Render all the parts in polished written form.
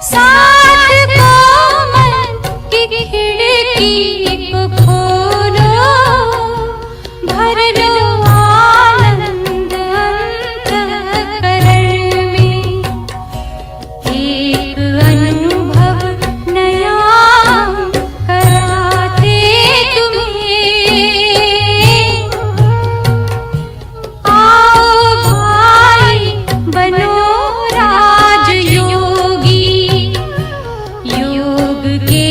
साथ कोमल की खिड़की को खोलो, भर लो आनंद अंतःकरण में, एक अनुभव नया कराते तुम्हें। आओ भाई बनो राजयोगी, योग के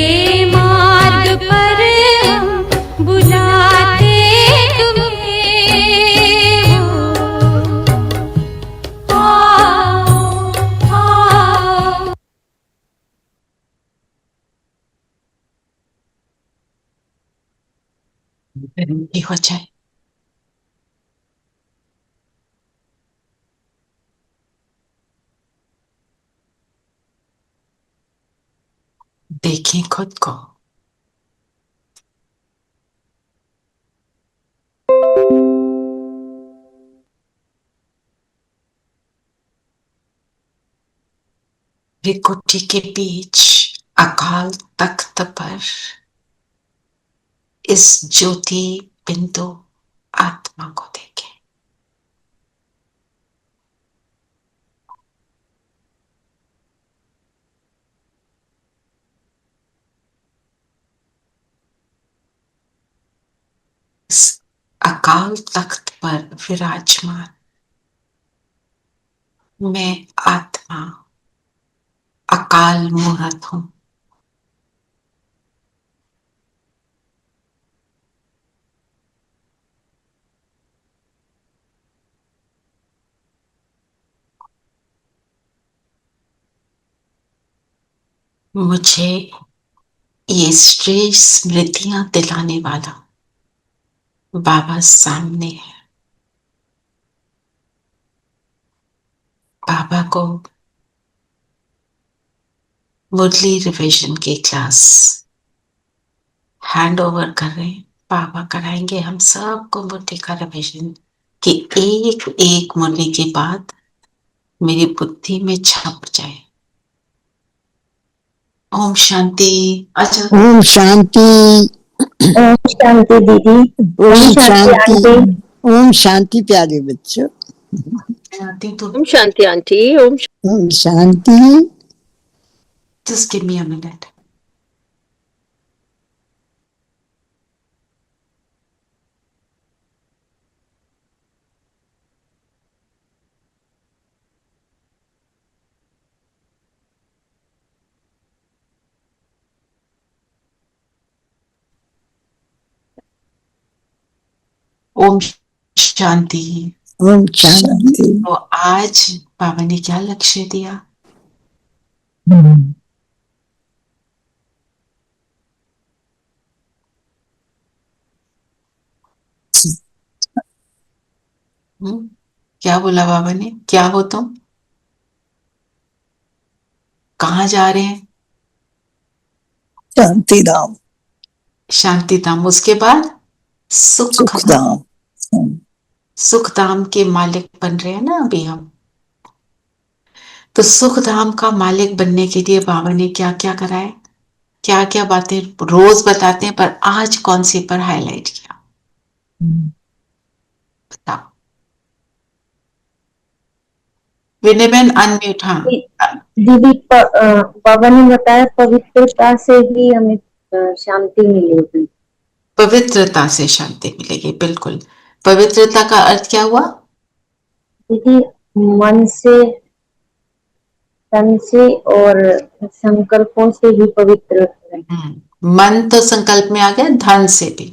मार्ग पर हम बुलाते तुम्हें। आओ आओ। विनती हो जाए। देखें खुद को। त्रिकुटी के बीच अकाल तख्त पर इस ज्योति बिंदु आत्मा को देखें। इस अकाल तख्त पर विराजमान मैं आत्मा अकाल मूर्त हूं। मुझे ये श्रेष्ठ स्मृतियां दिलाने वाला बाबा सामने है। बाबा को मुरली रिविजन की क्लास हैंड ओवर कर रहे हैं। बाबा कराएंगे हम सबको मुरली का रिविजन कि एक एक मुरली के बाद मेरी बुद्धि में छप जाए। ओम शांति। अच्छा, ओम शांति। ओम शांति दीदी। ओम शांति। आंटी। ओम शांति प्यारे बच्चों। शांति तो ओम शांति आंटी। ओम शांति। just give me a minute. ओम शांति। ओम शांति। तो आज बाबा ने क्या लक्ष्य दिया? क्या बोला बाबा ने? क्या हो तुम? कहाँ जा रहे हैं? शांति धाम। शांति धाम। उसके बाद सुख धाम। सुख धाम के मालिक बन रहे हैं ना अभी हम। तो सुख धाम का मालिक बनने के लिए बाबा ने क्या क्या कराया, क्या क्या बातें रोज बताते हैं, पर आज कौन सी पर हाईलाइट किया बताओ। विनय बहन अनम्यूट। हाँ दीदी बाबा ने बताया पवित्रता से ही हमें शांति मिलेगी। पवित्रता से शांति मिलेगी। बिल्कुल। पवित्रता का अर्थ क्या हुआ दीदी? मन से, तन से और संकल्पों से भी पवित्र रहे। मन तो संकल्प में आ गया, धन से भी,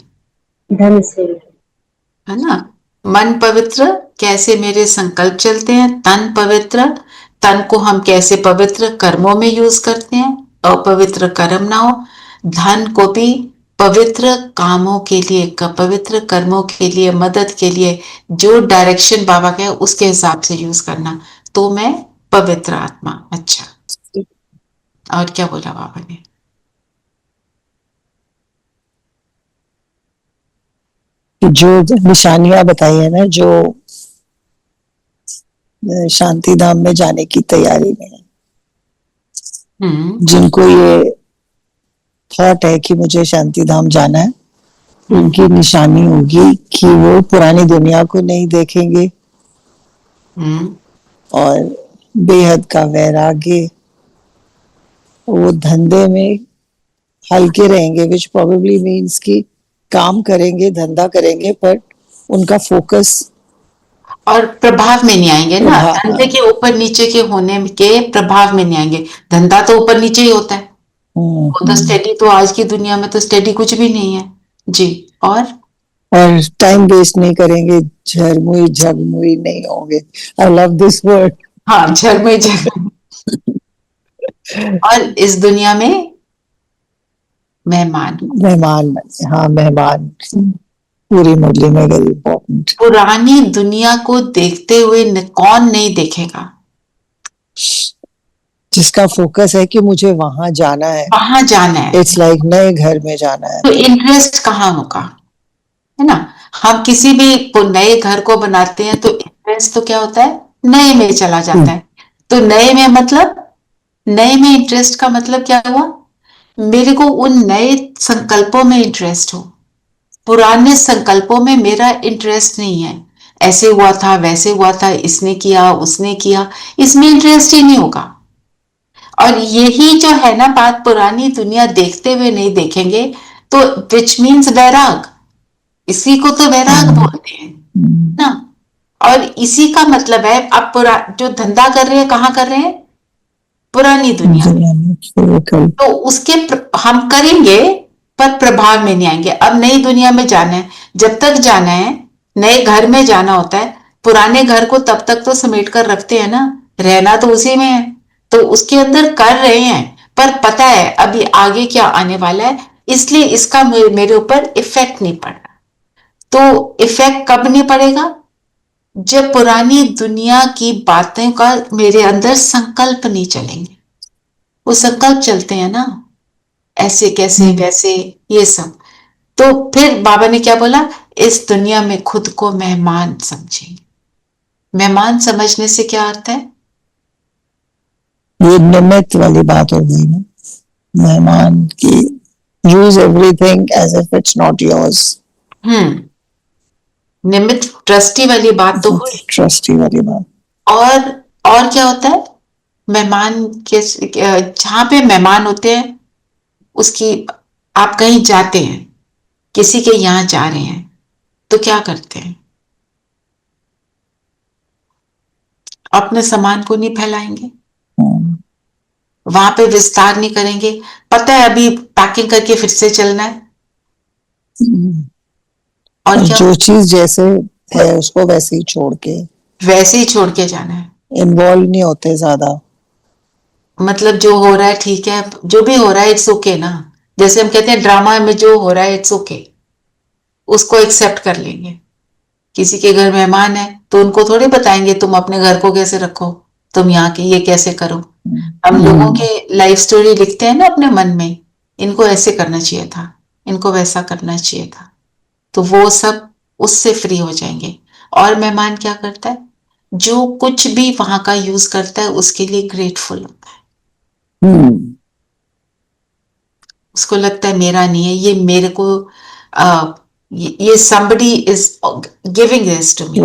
धन से, है ना। मन पवित्र कैसे मेरे संकल्प चलते हैं, तन पवित्र, तन को हम कैसे पवित्र कर्मों में यूज करते हैं, अपवित्र कर्म ना हो। धन को भी पवित्र कामों के लिए, पवित्र कर्मों के लिए, मदद के लिए, जो डायरेक्शन बाबा का है उसके हिसाब से यूज करना। तो मैं पवित्र आत्मा। अच्छा, और क्या बोला बाबा ने? जो निशानियां बताई है ना, जो शांति धाम में जाने की तैयारी में है, जिनको ये थॉट है कि मुझे शांति धाम जाना है, उनकी निशानी होगी कि वो पुरानी दुनिया को नहीं देखेंगे और बेहद का वैराग्य, वो धंधे में हल्के रहेंगे, विच प्रोबेबली मीन्स कि काम करेंगे, धंधा करेंगे, पर उनका फोकस और प्रभाव में नहीं आएंगे ना, प्रभाव, धंधे के ऊपर नीचे के होने के प्रभाव में नहीं आएंगे। धंधा तो ऊपर नीचे ही होता है, वो तो स्टेडी, तो आज की दुनिया में तो स्टेडी कुछ भी नहीं है जी। और टाइम वेस्ट नहीं करेंगे, झरमुई झगमुई नहीं होंगे। I love this word. हाँ, झर में झर। और इस दुनिया में मेहमान, मेहमान, हाँ मेहमान पूरी मुरली में वेरी इंपॉर्टेंट। पुरानी दुनिया को देखते हुए कौन नहीं देखेगा, जिसका फोकस है कि मुझे वहां जाना है, वहां जाना है, इट्स लाइक नए घर में जाना है, तो इंटरेस्ट कहाँ होगा, है ना। हम किसी भी को नए घर को बनाते हैं तो इंटरेस्ट तो क्या होता है, नए में चला जाता है। तो नए में मतलब, नए में इंटरेस्ट का मतलब क्या हुआ, मेरे को उन नए संकल्पों में इंटरेस्ट हो, पुराने संकल्पों में मेरा इंटरेस्ट नहीं है। ऐसे हुआ था, वैसे हुआ था, इसने किया, उसने किया, इसमें इंटरेस्ट ही नहीं होगा। और यही जो है ना बात, पुरानी दुनिया देखते हुए नहीं देखेंगे, तो विच मीन्स वैराग, इसी को तो वैराग बोलते हैं ना। और इसी का मतलब है, अब जो धंधा कर रहे हैं कहाँ कर रहे हैं, पुरानी दुनिया में, तो उसके हम करेंगे पर प्रभाव में नहीं आएंगे। अब नई दुनिया में जाना है, जब तक जाना है, नए घर में जाना होता है, पुराने घर को तब तक तो समेट कर रखते हैं ना, रहना तो उसी में है, तो उसके अंदर कर रहे हैं, पर पता है अभी आगे क्या आने वाला है, इसलिए इसका मेरे ऊपर इफेक्ट नहीं पड़ रहा। तो इफेक्ट कब नहीं पड़ेगा, जब पुरानी दुनिया की बातें का मेरे अंदर संकल्प नहीं चलेंगे। वो संकल्प चलते हैं ना, ऐसे कैसे वैसे, ये सब। तो फिर बाबा ने क्या बोला, इस दुनिया में खुद को मेहमान समझेंगे। मेहमान समझने से क्या अर्थ है, ये निमित्त वाली बात हो गई ना, मेहमान की, use everything as if it's not yours. निमित्त, ट्रस्टी वाली बात तो हुई, ट्रस्टी वाली बात। और क्या होता है, मेहमान के जहां पे मेहमान होते हैं, उसकी, आप कहीं जाते हैं, किसी के यहां जा रहे हैं, तो क्या करते हैं, अपने सामान को नहीं फैलाएंगे, वहां पे विस्तार नहीं करेंगे, पता है अभी पैकिंग करके फिर से चलना है। और क्या, जो चीज जैसे है उसको वैसे ही छोड़ के, वैसे ही छोड़ के जाना है, इन्वॉल्व नहीं होते ज्यादा। मतलब जो हो रहा है ठीक है, जो भी हो रहा है इट्स ओके ना, जैसे हम कहते हैं ड्रामा में जो हो रहा है इट्स ओके, उसको एक्सेप्ट कर लेंगे। किसी के घर मेहमान है तो उनको थोड़ी बताएंगे तुम अपने घर को कैसे रखो, तुम यहाँ के ये कैसे करो। हम लोगों के लाइफ स्टोरी लिखते हैं ना अपने मन में, इनको ऐसे करना चाहिए था, इनको वैसा करना चाहिए था, तो वो सब उससे फ्री हो जाएंगे। और मेहमान क्या करता है, जो कुछ भी वहां का यूज करता है उसके लिए ग्रेटफुल होता है, उसको लगता है मेरा नहीं है ये, मेरे को ये somebody is giving this to me,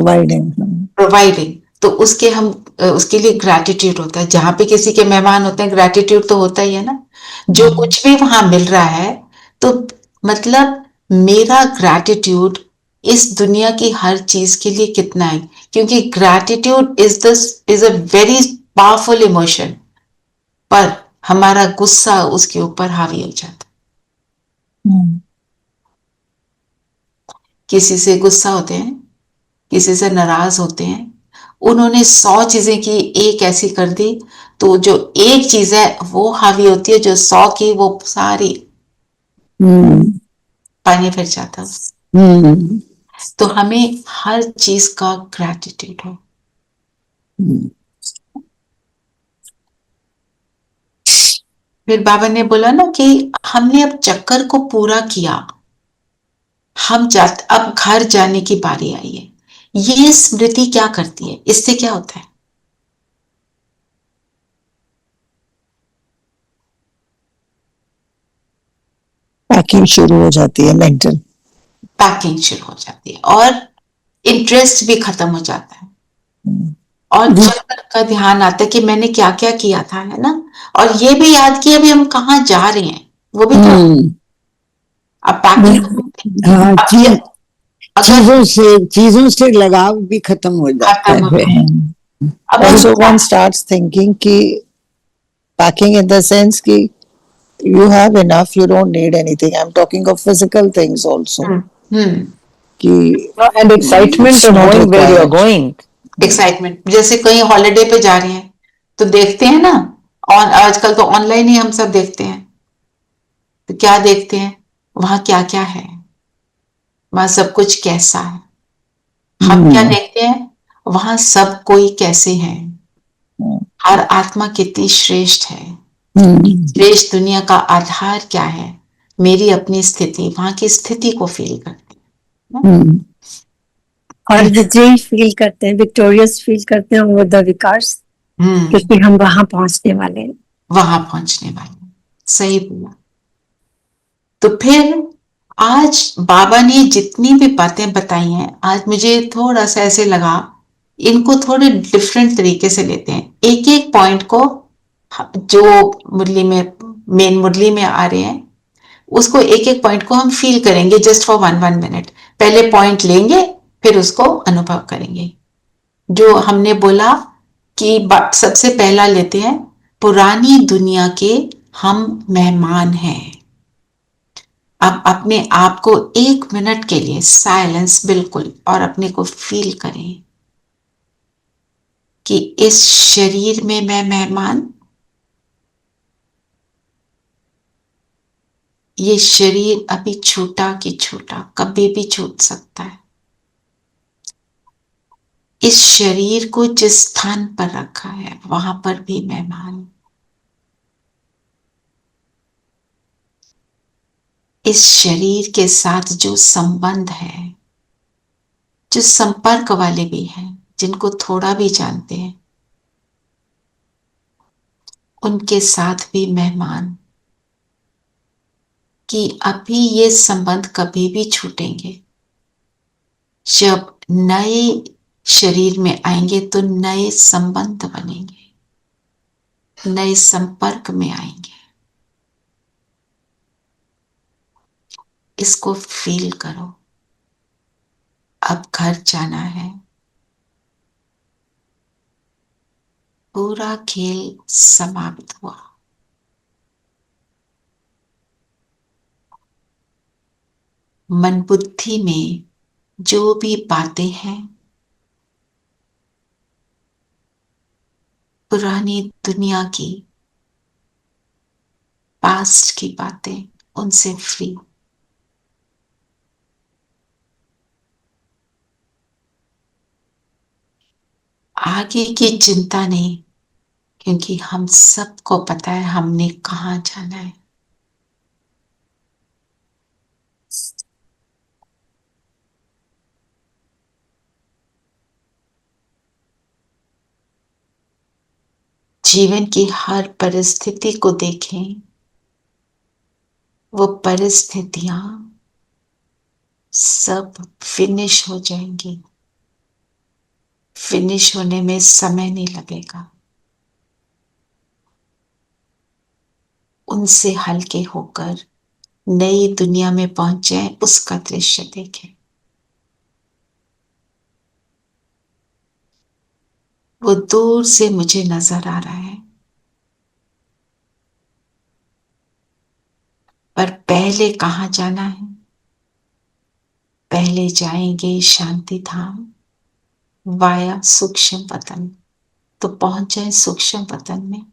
providing, तो उसके हम उसके लिए ग्रैटिट्यूड होता है। जहां पे किसी के मेहमान होते हैं ग्रैटिट्यूड तो होता ही है ना, जो कुछ भी वहां मिल रहा है, तो मतलब मेरा ग्रैटिट्यूड इस दुनिया की हर चीज के लिए कितना है, क्योंकि gratitude is a very powerful emotion, पर हमारा गुस्सा उसके ऊपर हावी हो जाता है। किसी से गुस्सा होते हैं, किसी से नाराज होते हैं, उन्होंने 100 चीजें की, एक ऐसी कर दी, तो जो एक चीज है वो हावी होती है, जो 100 की वो सारी पानी फिर जाता है। तो हमें हर चीज का ग्रैटिट्यूड हो। फिर बाबा ने बोला ना कि हमने अब चक्कर को पूरा किया, अब घर जाने की बारी आई है। ये स्मृति क्या करती है, इससे क्या होता है, पैकिंग शुरू हो जाती है मेंटल। पैकिंग शुरू हो जाती है और इंटरेस्ट भी खत्म हो जाता है और जी। चक्कर का ध्यान आता है कि मैंने क्या क्या किया था, है ना। और ये भी याद किया अभी हम कहाँ जा रहे हैं, वो भी तो अब पैकिंग। हाँ, अब ये अगर चीजों से लगाव भी खत्म हो जाता खत्म हो है। गया, अब हम Also one starts thinking कि packing in the sense कि you have enough, you don't need anything. I'm talking of physical things also. हम्म कि And excitement it's of not knowing where you are required. going. Excitement, जैसे कहीं holiday पे जा रहे हैं तो देखते हैं ना, और आजकल तो ऑनलाइन ही हम सब देखते हैं, तो क्या देखते हैं, वहां क्या क्या है, वहां सब कुछ कैसा है। हम क्या देखते हैं, वहां सब कोई कैसे है, हर आत्मा कितनी श्रेष्ठ है, श्रेष्ठ दुनिया का आधार क्या है, मेरी अपनी स्थिति, वहां की स्थिति को फील करते हैं। और विजयी फील करते हैं, विक्टोरियस फील करते हैं वो द विकास, क्योंकि हम वहां पहुंचने वाले हैं। वहां पहुंचने वाले, सही बोला। तो फिर आज बाबा ने जितनी भी बातें बताई हैं, आज मुझे थोड़ा सा ऐसे लगा इनको थोड़े डिफरेंट तरीके से लेते हैं, एक एक पॉइंट को जो मुरली में, मेन मुरली में आ रहे हैं, उसको एक एक पॉइंट को हम फील करेंगे जस्ट फॉर 1 मिनट। पहले पॉइंट लेंगे फिर उसको अनुभव करेंगे। जो हमने बोला कि सबसे पहला लेते हैं, पुरानी दुनिया के हम मेहमान हैं। अब अपने आप को 1 मिनट के लिए साइलेंस बिल्कुल, और अपने को फील करें कि इस शरीर में मैं मेहमान, ये शरीर अभी छूटा कि छूटा, कभी भी छूट सकता है। इस शरीर को जिस स्थान पर रखा है वहां पर भी मेहमान, इस शरीर के साथ जो संबंध है, जो संपर्क वाले भी हैं, जिनको थोड़ा भी जानते हैं, उनके साथ भी मेहमान, कि अभी ये संबंध कभी भी छूटेंगे। जब नए शरीर में आएंगे तो नए संबंध बनेंगे, नए संपर्क में आएंगे। इसको फील करो। अब घर जाना है, पूरा खेल समाप्त हुआ। मन बुद्धि में जो भी बातें हैं, पुरानी दुनिया की, पास्ट की बातें, उनसे फ्री। आगे की चिंता नहीं, क्योंकि हम सबको पता है हमने कहाँ जाना है। जीवन की हर परिस्थिति को देखें, वो परिस्थितियां सब फिनिश हो जाएंगी। फिनिश होने में समय नहीं लगेगा। उनसे हल्के होकर नई दुनिया में पहुंचे, उसका दृश्य देखें। वो दूर से मुझे नजर आ रहा है, पर पहले कहाँ जाना है? पहले जाएंगे शांति धाम वाया सूक्ष्म वतन। तो पहुंच जाए सूक्ष्म वतन में।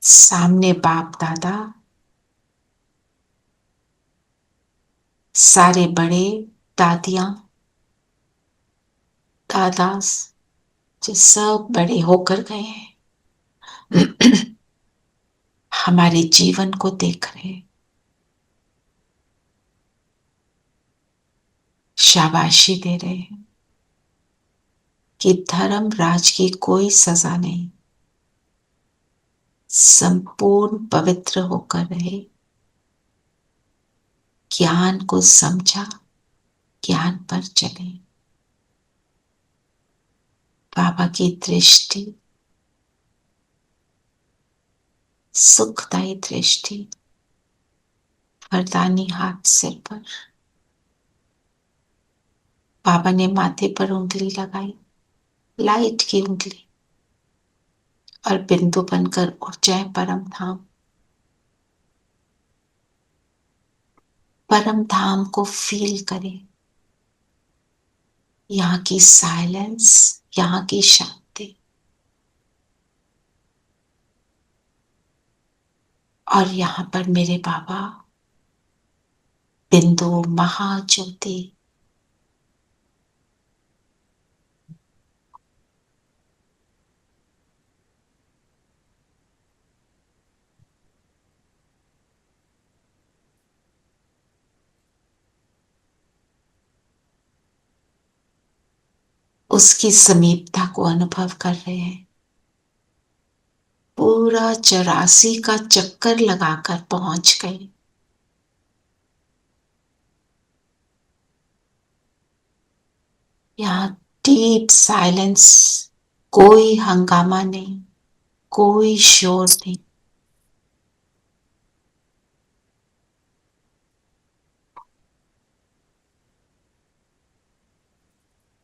सामने बाप दादा, सारे बड़े, दादियां, दादा, जो सब बड़े होकर गए हैं, हमारे जीवन को देख रहे हैं, शाबाशी दे रहे हैं कि धर्म राज की कोई सजा नहीं, संपूर्ण पवित्र होकर रहे, ज्ञान को समझा, ज्ञान पर चले। बाबा की दृष्टि सुखदायी दृष्टि, वरदानी हाथ सिर पर। बाबा ने माथे पर उंगली लगाई, लाइट की उंगली, और बिंदु बनकर उठ जाए परम धाम। परम धाम को फील करें, यहाँ की साइलेंस, यहाँ की शांति, और यहाँ पर मेरे बाबा बिंदु महाज्योति, उसकी समीपता को अनुभव कर रहे हैं। पूरा 84 का चक्कर लगाकर पहुंच गए। यहाँ डीप साइलेंस, कोई हंगामा नहीं, कोई शोर नहीं।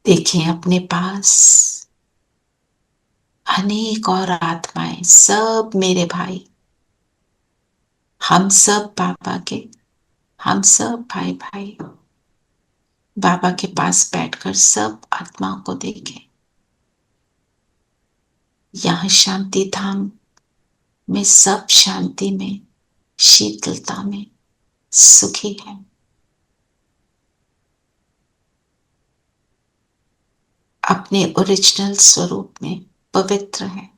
देखें अपने पास अनेक और आत्माएं, सब मेरे भाई, हम सब बाबा के, हम सब भाई भाई। बाबा के पास बैठकर सब आत्माओं को देखें। यहाँ शांति धाम में सब शांति में, शीतलता में सुखी है। अपने ओरिजिनल स्वरूप में पवित्र है।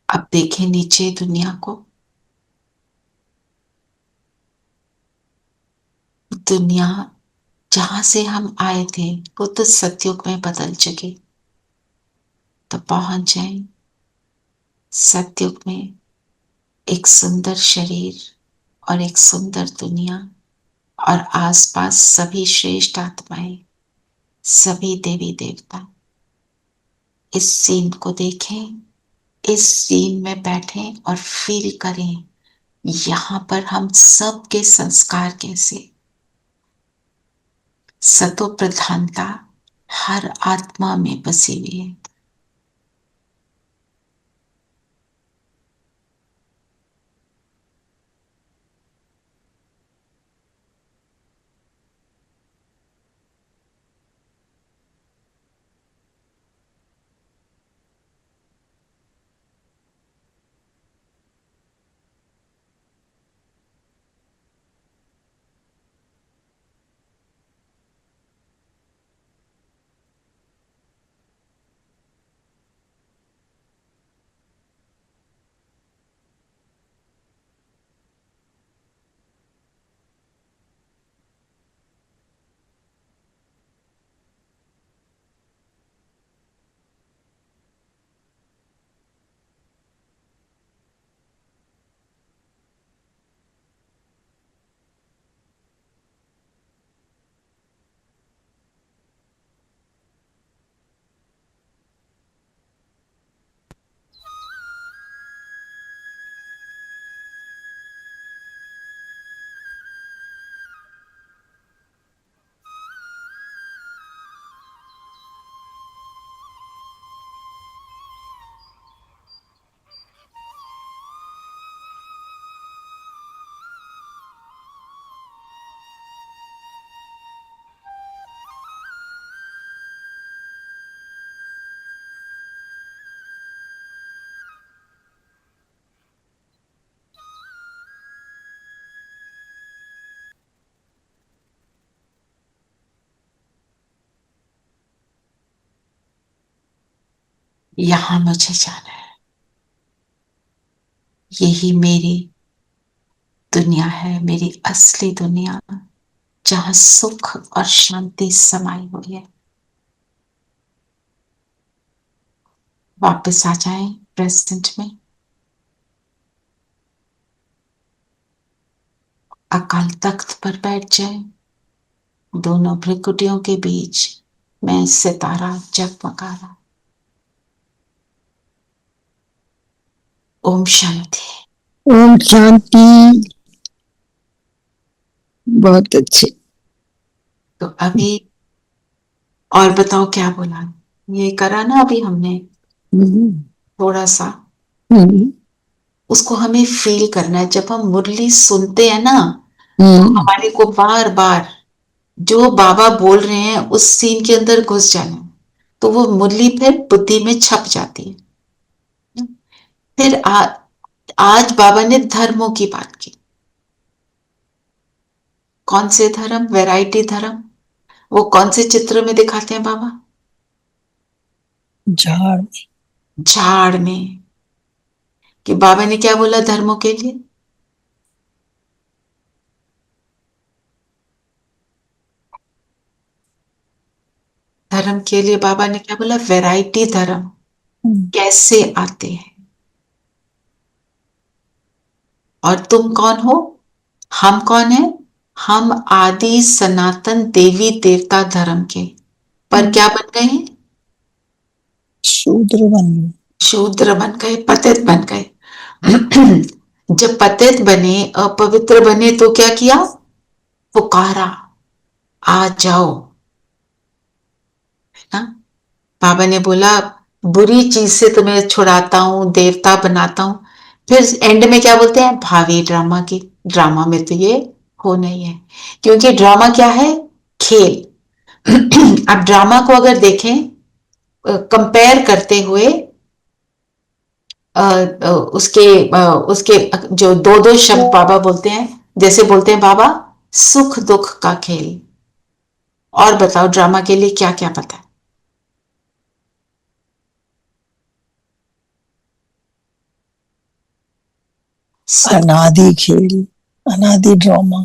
अब देखें नीचे दुनिया को। दुनिया जहां से हम आए थे वो तो सतयुग में बदल चुकी, तो पहुंच जाए सतयुग में एक सुंदर शरीर और एक सुंदर दुनिया, और आसपास सभी श्रेष्ठ आत्माएं, सभी देवी देवता। इस सीन को देखें, इस सीन में बैठें और फील करें यहां पर हम सब के संस्कार कैसे, सतो प्रधानता हर आत्मा में बसी हुई है। यहाँ मुझे जाना है, यही मेरी दुनिया है, मेरी असली दुनिया, जहां सुख और शांति समाई हुई है। वापस आ जाएं प्रेजेंट में, अकाल तख्त पर बैठ जाएं, दोनों भ्रिकुटियों के बीच मैं सितारा जगमगा रहा। ओम शांति। ओम शांति। बहुत अच्छे। तो अभी और बताओ क्या बोला, ये करा ना अभी हमने थोड़ा सा, उसको हमें फील करना है। जब हम मुरली सुनते हैं ना, तो हमारे को बार बार जो बाबा बोल रहे हैं उस सीन के अंदर घुस जाना है, तो वो मुरली फिर बुद्धि में छप जाती है। फिर आज बाबा ने धर्मों की बात की। कौन से धर्म? वैरायटी धर्म। वो कौन से चित्र में दिखाते हैं बाबा? झाड़ में। कि बाबा ने क्या बोला धर्मों के लिए? धर्म के लिए बाबा ने क्या बोला? वैरायटी धर्म कैसे आते हैं। और तुम कौन हो? हम कौन है? हम आदि सनातन देवी देवता धर्म के, पर क्या बन गए हैं? शूद्र बन गए। शूद्र बन गए, पतित बन गए। जब पतित बने, अपवित्र बने, तो क्या किया? पुकारा, आ जाओ, है ना? बाबा ने बोला बुरी चीज से तुम्हें छुड़ाता हूं, देवता बनाता हूं। फिर एंड में क्या बोलते हैं? भावी ड्रामा की। ड्रामा में तो ये होना ही है, क्योंकि ड्रामा क्या है? खेल। अब ड्रामा को अगर देखें कंपेयर करते हुए, उसके जो दो दो शब्द बाबा बोलते हैं, जैसे बोलते हैं बाबा सुख दुख का खेल। और बताओ ड्रामा के लिए क्या क्या पता है? अनादि खेल, अनादि ड्रामा।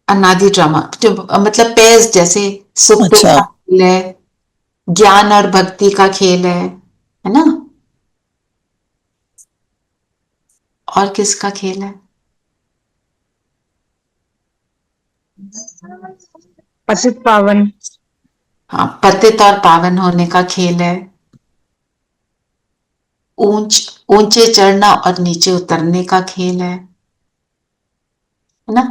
अनादि ड्रामा जो मतलब पेज जैसे सुख दुख अच्छा। का खेल है, ज्ञान और भक्ति का खेल है ना? और किसका खेल है? पतित पावन। हाँ, पतित और पावन होने का खेल है। ऊंचे चढ़ना और नीचे उतरने का खेल है ना?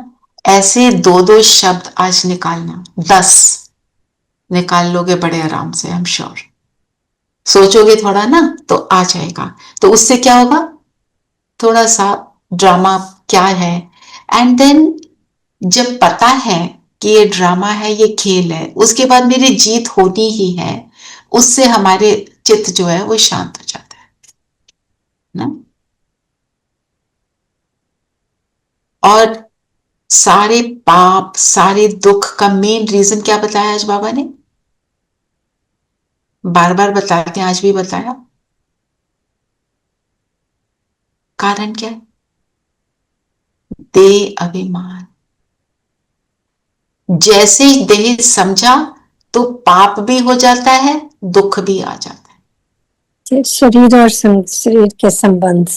ऐसे दो दो शब्द आज निकालना, 10 निकाल लोगे बड़े आराम से, आई एम श्योर। सोचोगे थोड़ा ना तो आ जाएगा। तो उससे क्या होगा? थोड़ा सा ड्रामा क्या है, एंड देन जब पता है कि ये ड्रामा है, ये खेल है, उसके बाद मेरी जीत होनी ही है, उससे हमारे चित्त जो है वो शांत हो जाता है ना? और सारे पाप, सारे दुख का मेन रीजन क्या बताया आज बाबा ने? बार बार बताते हैं, आज भी बताया। कारण क्या है? देह अभिमान। जैसे ही देह समझा तो पाप भी हो जाता है, दुख भी आ जाता है। शरीर और शरीर के संबंध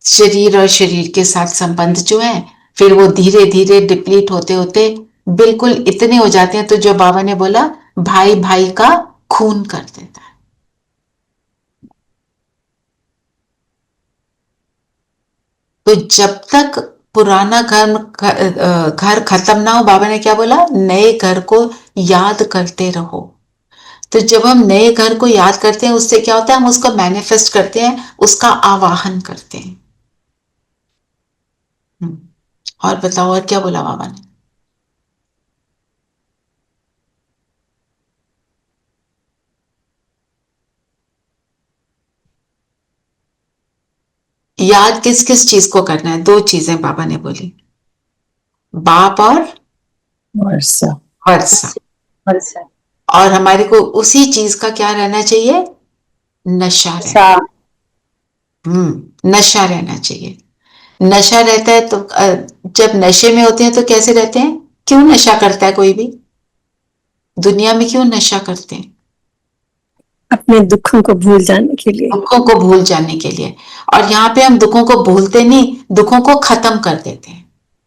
शरीर और शरीर के साथ संबंध जो है, फिर वो धीरे धीरे डिप्लीट होते होते बिल्कुल इतने हो जाते हैं, तो जो बाबा ने बोला भाई भाई का खून कर देता है। तो जब तक पुराना घर खत्म ना हो, बाबा ने क्या बोला? नए घर को याद करते रहो। तो जब हम नए घर को याद करते हैं, उससे क्या होता है? हम उसको मैनिफेस्ट करते हैं, उसका आवाहन करते हैं। और बताओ और क्या बोला बाबा ने? याद किस किस चीज को करना है? 2 चीजें बाबा ने बोली, बाप और वर्षा। वर्षा। वर्षा। और हमारे को उसी चीज का क्या रहना चाहिए? नशा रहना। नशा रहना चाहिए। नशा रहता है तो जब नशे में होते हैं तो कैसे रहते हैं? क्यों नशा करता है कोई भी? दुनिया में क्यों नशा करते हैं? अपने दुखों को भूल जाने के लिए। दुखों को भूल जाने के लिए। और यहाँ पे हम दुखों को भूलते नहीं, दुखों को खत्म कर देते हैं।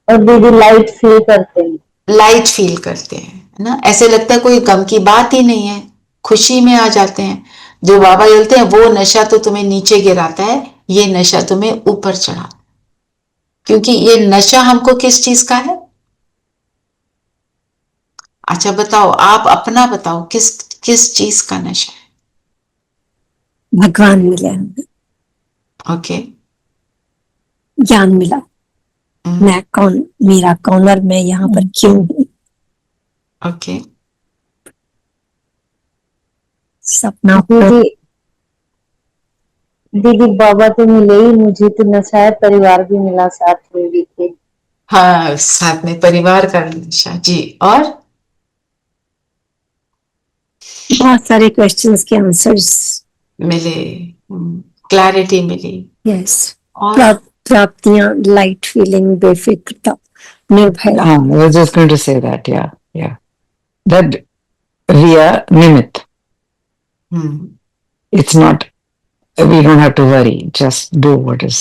और दीदी लाइट फील करते हैं। लाइट फील करते हैं, है ना? ऐसे लगता है कोई गम की बात ही नहीं है, खुशी में आ जाते हैं। जो बाबा बोलते हैं वो नशा तो तुम्हें नीचे गिराता है, ये नशा तुम्हें ऊपर चढ़ाता है। क्योंकि ये नशा हमको किस चीज का है? अच्छा बताओ, आप अपना बताओ, किस किस चीज का नशा है? भगवान मिले हमें, ओके। ज्ञान मिला, मैं कौन, मेरा कौन और मैं यहाँ पर क्यों हूँ। ओके। सपना दीदी दीदी बाबा तो मिले ही, मुझे तो नशा है, परिवार भी मिला साथ में भी थे। हाँ, साथ में परिवार का नशा जी। और बहुत सारे क्वेश्चंस के आंसर्स मिले, क्लैरिटी मिली। यस, और प्राप्तियां, लाइट फीलिंग, बेफिक्रता, निर्भय। I was just going to say that, yeah. That we are nimit. It's not, we don't have to worry, just do what is.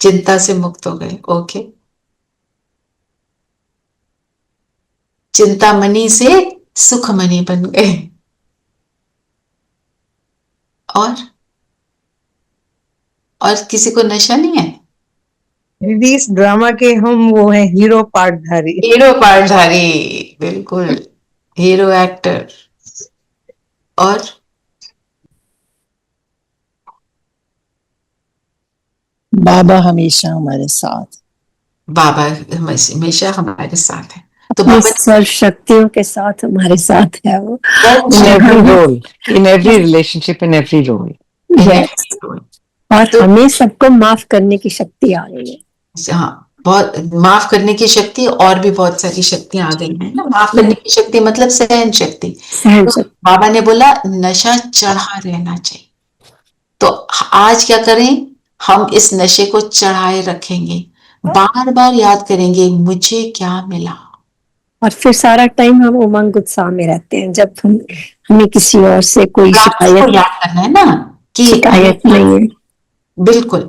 चिंता से मुक्त हो गए। ओके। चिंतामणि से सुखमणि बन गए। और किसी को नशा नहीं है? दीदी इस ड्रामा के हम वो हैं हीरो पार्टधारी। हीरो पार्टधारी, बिल्कुल, हीरो एक्टर। और बाबा हमेशा हमारे साथ। बाबा हमेशा हमारे साथ है। तो अपनी बाबा सर्व शक्तियों के साथ हमारे साथ है वो। In every role, in every relationship, in every role. Yes. और हमें सबको माफ करने की शक्ति आ गई है। हाँ, बहुत माफ करने की शक्ति, और भी बहुत सारी शक्तियां आ गई हैं ना। माफ करने की शक्ति मतलब सहन शक्ति। तो बाबा ने बोला नशा चढ़ा रहना चाहिए। तो आज क्या करें? हम इस नशे को चढ़ाए रखेंगे, बार बार याद करेंगे मुझे क्या मिला। और फिर सारा टाइम हम उमंग उत्साह में रहते हैं। जब हमें किसी और से कोई शिकायत याद करना है ना कि शिकायत नहीं है। बिल्कुल।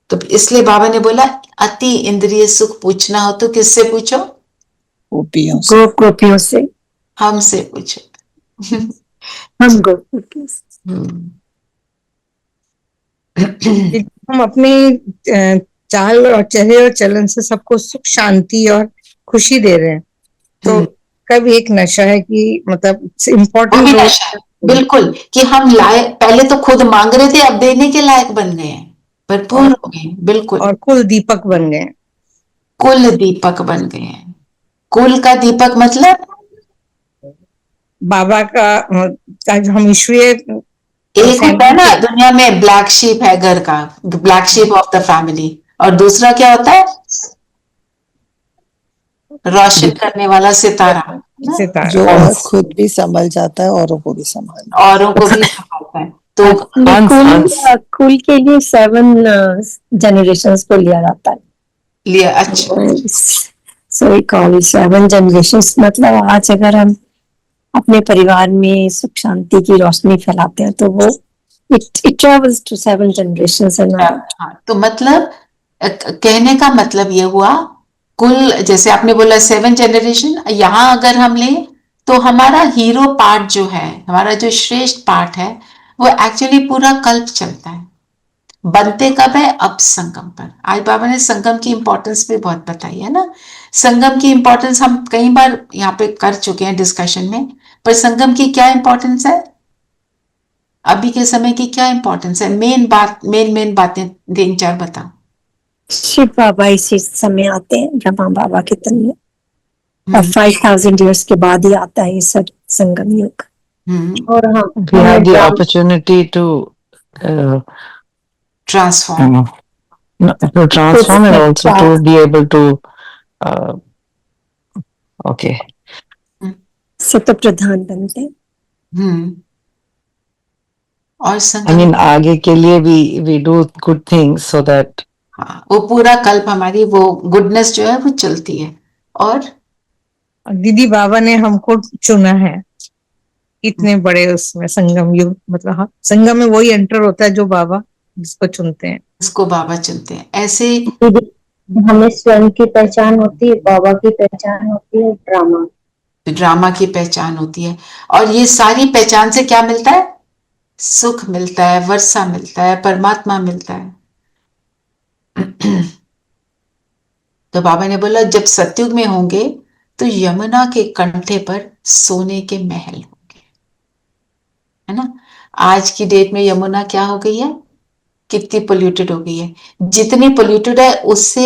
तो इसलिए बाबा ने बोला अति इंद्रिय सुख पूछना हो तो किससे पूछो? गोपियों से। गोपियों से। हमसे पूछो। हम गोपियों से। हम अपने चाल और चेहरे और चलन से सबको सुख शांति और खुशी दे रहे हैं, तो कभी एक नशा है कि मतलब इम्पोर्टेंट। बिल्कुल, कि हम लाए, पहले तो खुद मांग रहे थे, अब देने के लायक बन गए हैं, भरपूर हो गए। बिल्कुल। और कुल दीपक बन गए। कुल दीपक बन गए हैं। कुल का दीपक मतलब बाबा का जो हम ईश्वरीय एक होता है ना दुनिया में, ब्लैक शीप है घर का, black sheep of the family, और दूसरा क्या होता है? रोशन करने वाला सितारा, जो खुद भी संभल जाता है औरों को भी संभालता है। तो कुल के लिए 7 जनरेशंस को लिया जाता है। लिया, अच्छा। So we call 7 generations. मतलब आज अगर हम अपने परिवार में सुख शांति की रोशनी फैलाते हैं तो वो इट ट्रेवल्स टू 7 जनरेशंस। तो मतलब कहने का मतलब ये हुआ, कुल जैसे आपने बोला 7 जनरेशन, यहाँ अगर हम लें तो हमारा हीरो पार्ट जो है, हमारा जो श्रेष्ठ पार्ट है, वो एक्चुअली पूरा कल्प चलता है। बनते कब है? अब संगम पर। आज बाबा ने संगम की इंपॉर्टेंस भी बहुत बताई है ना। संगम की इंपॉर्टेंस हम कई बार यहाँ पे कर चुके हैं डिस्कशन में, पर संगम की क्या इंपॉर्टेंस है? अभी के समय की क्या इंपॉर्टेंस है? मेन बातें 3-4 बताओ। शिव बाबा इसी समय आते हैं, ब्रह्मा बाबा के तन में, और 5000 years के बाद ही आता है ये सब संगम युग। और we have the opportunity to transform, and also to be able to okay, सत्व प्रधान बनते हैं। हम्म। और I संगम, mean, आगे के लिए we do good things so that हाँ, वो पूरा कल्प हमारी वो गुडनेस जो है वो चलती है। और दीदी बाबा ने हमको चुना है इतने बड़े उसमें संगम युग, मतलब हाँ, संगम में वही एंटर होता है जो बाबा जिसको चुनते हैं। उसको बाबा चुनते हैं ऐसे। दीदी हमें स्वयं की पहचान होती है, बाबा की पहचान होती है ड्रामा। ड्रामा की पहचान होती है, और ये सारी पहचान से क्या मिलता है? सुख मिलता है, वर्षा मिलता है, परमात्मा मिलता है। तो बाबा ने बोला जब सतयुग में होंगे तो यमुना के कंठे पर सोने के महल होंगे, है ना। आज की डेट में यमुना क्या हो गई है? कितनी पोल्यूटेड हो गई है। जितनी पोल्यूटेड है उससे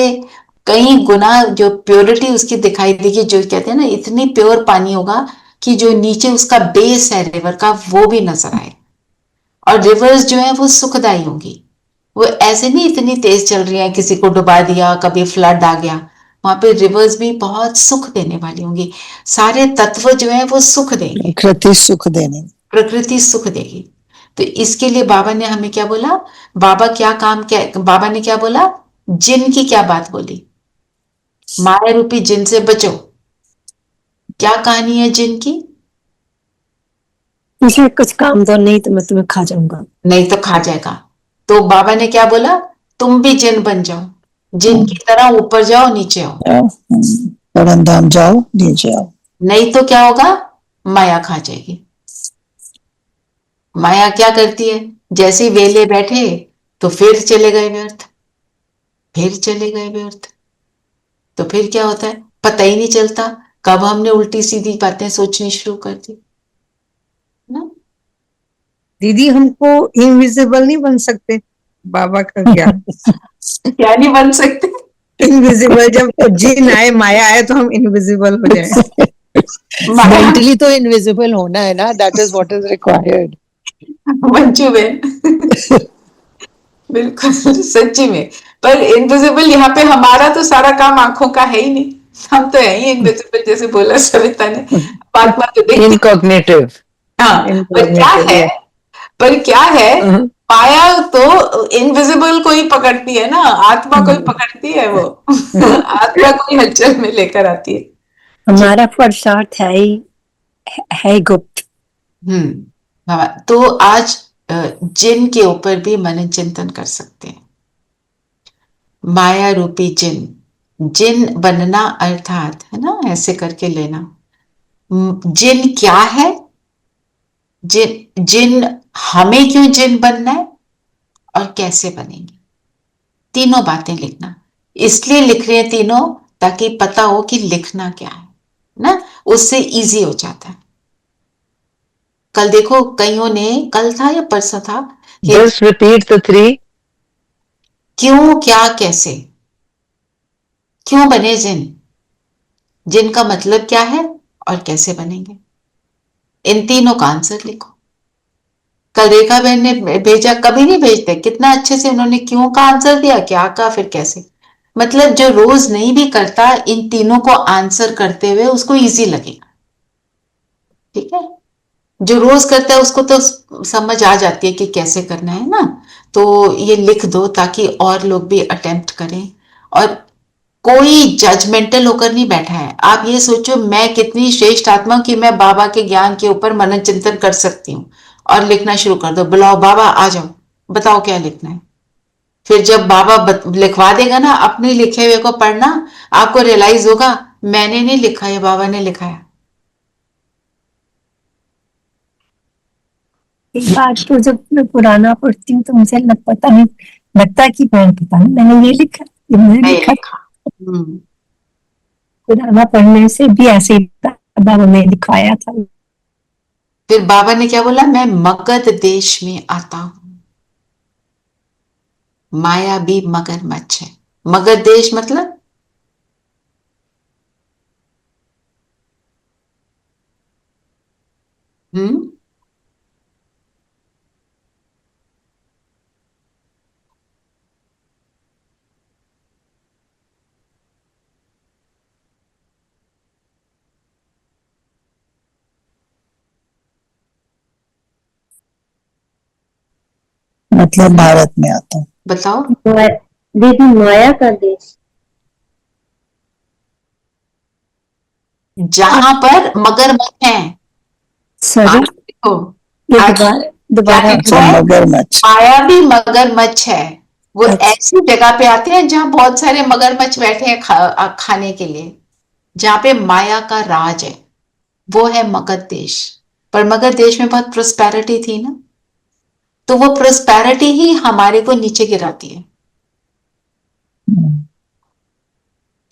कई गुना जो प्योरिटी उसकी दिखाई देगी, जो कहते हैं ना इतनी प्योर पानी होगा कि जो नीचे उसका बेस है रिवर का वो भी नजर आए। और रिवर्स जो है वो सुखदाई होंगी, वो ऐसे नहीं इतनी तेज चल रही है किसी को डुबा दिया, कभी फ्लड आ गया। वहां पे रिवर्स भी बहुत सुख देने वाली होंगी। सारे तत्व जो है वो सुख देंगे, प्रकृति सुख देने। प्रकृति सुख देगी। तो इसके लिए बाबा ने हमें क्या बोला? बाबा क्या काम, क्या बाबा ने क्या बोला? जिन की क्या बात बोली? माया रूपी जिन से बचो। क्या कहानी है जिन की? मुझे कुछ काम दो, नहीं तो मैं तुम्हें खा जाऊंगा। नहीं तो खा जाएगा। तो बाबा ने क्या बोला? तुम भी जिन बन जाओ, जिन की तरह ऊपर जाओ नीचे आओ। परम धाम जाओ, नीचे आओ। नहीं तो क्या होगा? माया खा जाएगी। माया क्या करती है? जैसे ही वेले बैठे तो फिर चले गए व्यर्थ, फिर चले गए व्यर्थ। तो फिर क्या होता है पता ही नहीं चलता कब हमने उल्टी सीधी बातें सोचनी शुरू कर दी ना। दीदी हमको इनविजिबल नहीं बन सकते, बाबा का ज्ञान। क्या नहीं बन सकते? इनविजिबल, जब जिन आए माया आए तो हम इनविजिबल हो जाए। माया, मेंटली तो इनविजिबल होना है ना, that is what is required. Manju बहन, बिल्कुल सच्ची में। पर इनविजिबल यहाँ पे हमारा तो सारा काम आंखों का है ही नहीं, हम तो है ही इनविजिबल, जैसे बोला सविता ने। आत्मा तो दिखती, incognitive. हाँ। पर क्या इनकॉग्निटिव है, या पर क्या है, Uh-huh. माया तो इनविजिबल को ही पकड़ती है ना, आत्मा को ही पकड़ती है वो। आत्मा को ही हलचल में लेकर आती है। हमारा पुरुषार्थ है गुप्त। बाबा तो आज जिन के ऊपर भी मनन चिंतन कर सकते हैं। माया रूपी जिन, जिन बनना अर्थात, है ना, ऐसे करके लेना। जिन क्या है? जिन, जिन हमें क्यों जिन बनना है और कैसे बनेंगे, तीनों बातें लिखना। इसलिए लिख रहे हैं तीनों ताकि पता हो कि लिखना क्या है ना, उससे इजी हो जाता है। कल देखो कईयों ने, कल था या परसों था, कि Just repeat the three. क्यों क्या कैसे, क्यों बने जिन, जिन का मतलब क्या है और कैसे बनेंगे, इन तीनों का आंसर लिखो। कल रेखा बहन ने भेजा, कभी नहीं भेजते, कितना अच्छे से उन्होंने क्यों का आंसर दिया, क्या का, फिर कैसे। मतलब जो रोज नहीं भी करता इन तीनों को आंसर करते हुए उसको इजी लगेगा। ठीक है, जो रोज करता है उसको तो समझ आ जाती है कि कैसे करना है ना। तो ये लिख दो ताकि और लोग भी अटेम्प्ट करें। और कोई जजमेंटल होकर नहीं बैठा है। आप ये सोचो मैं कितनी श्रेष्ठ आत्मा हूं कि मैं बाबा के ज्ञान के ऊपर मनन चिंतन कर सकती हूँ। और लिखना शुरू कर दो, बुलाओ बाबा आ जाओ, बताओ क्या लिखना है। फिर जब बाबा लिखवा देगा ना, अपने लिखे हुए को पढ़ना, आपको रियलाइज होगा मैंने नहीं लिखा, ये बाबा ने लिखा है। एक बात तो जब मैं पुराना पढ़ती हूँ तो मुझे पता नहीं लगता कि मैं पता नहीं मैंने ये लिखा, ये मैंने नहीं लिखा। लिखा। हम्म। पुराना पढ़ने से भी ऐसे ही बाबा ने लिखवाया था। फिर बाबा ने क्या बोला? मैं मगध देश में आता हूं, माया भी मगरमच्छ है। मगध देश मतलब हम्म, मतलब भारत में आता हूँ। बताओ। दीदी माया का देश, जहां पर मगरमच्छ है। सॉरी, आज देखो, ये आज दोबारा क्या दोबारा लिख अच्छा, रहा है? मगरमच्छ। मायावी मगरमच्छ है। वो अच्छा। ऐसी जगह पे आते हैं जहां बहुत सारे मगरमच्छ बैठे हैं खाने के लिए, जहां पे माया का राज है। वो है मगध देश। पर मगध देश में बहुत प्रोस्पेरिटी थी ना, तो वो प्रोस्पेरिटी ही हमारे को नीचे गिराती है।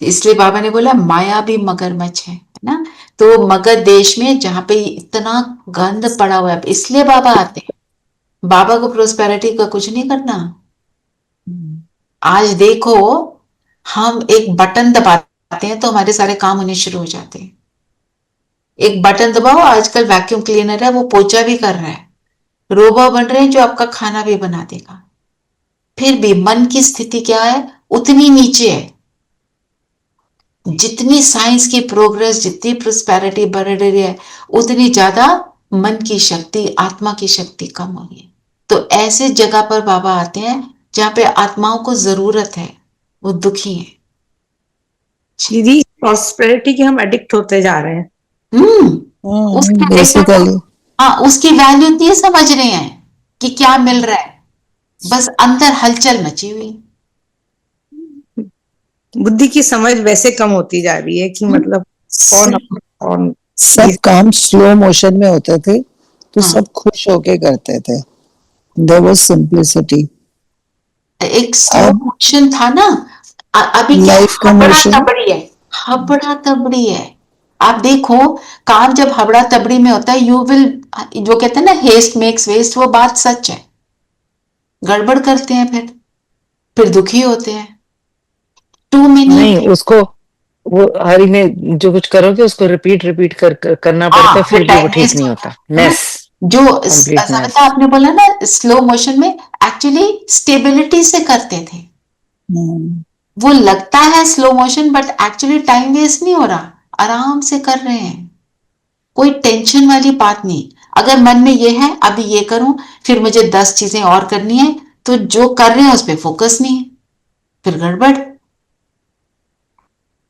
इसलिए बाबा ने बोला माया भी मगरमच्छ है ना। तो मगध देश में जहां पे इतना गंद पड़ा हुआ है, इसलिए बाबा आते हैं। बाबा को प्रोस्पेरिटी का कुछ नहीं करना। आज देखो, हम एक बटन दबाते हैं तो हमारे सारे काम होने शुरू हो जाते हैं। एक बटन दबाओ, आजकल वैक्यूम क्लीनर है, वो पोछा भी कर रहा है। रोबो बन रहे हैं जो आपका खाना भी बना देगा। फिर भी मन की स्थिति क्या है? उतनी नीचे है। जितनी साइंस की प्रोग्रेस, जितनी प्रोस्पेरिटी बढ़ रही है, उतनी ज्यादा मन की शक्ति, आत्मा की शक्ति कम हो रही है। तो ऐसे जगह पर बाबा आते हैं जहां पे आत्माओं को जरूरत है, वो दुखी है। दीदी प्रॉस्पेरिटी के हम एडिक्ट होते जा रहे हैं। उसके बेसिकली हाँ, उसकी वैल्यू नहीं समझ रहे हैं कि क्या मिल रहा है। बस अंदर हलचल मची हुई। बुद्धि की समझ वैसे कम होती जा रही है कि मतलब कौन कौन सब काम स्लो मोशन में होते थे, तो हाँ। सब खुश होके करते थे। There was simplicity. एक स्लो अब मोशन था ना। अभी क्या लाइफ का हबड़ा मोशन, तबड़ी है। हबड़ा तबड़ी है। आप देखो, काम जब हबड़ा तबड़ी में होता है, यू विल, जो कहते हैं ना, हेस्ट मेक्स वेस्ट, वो बात सच है। गड़बड़ करते हैं, फिर दुखी होते हैं। Too many. नहीं, उसको वो हरी में जो कुछ करोगे उसको रिपीट रिपीट करना पड़ता है, हाँ, फिर भी वो टाइम ठीक वेस्ट नहीं होता होता। है ना। मैस, जो कंप्लीट मैस। सविता आपने बोला ना, स्लो मोशन में एक्चुअली स्टेबिलिटी से करते थे। वो लगता है slow motion, but actually time waste नहीं हो रहा, आराम से कर रहे हैं। कोई टेंशन वाली बात नहीं। अगर मन में ये है अभी ये करूं, फिर मुझे 10 चीजें और करनी है, तो जो कर रहे हैं उस पर फोकस नहीं है, फिर गड़बड़ है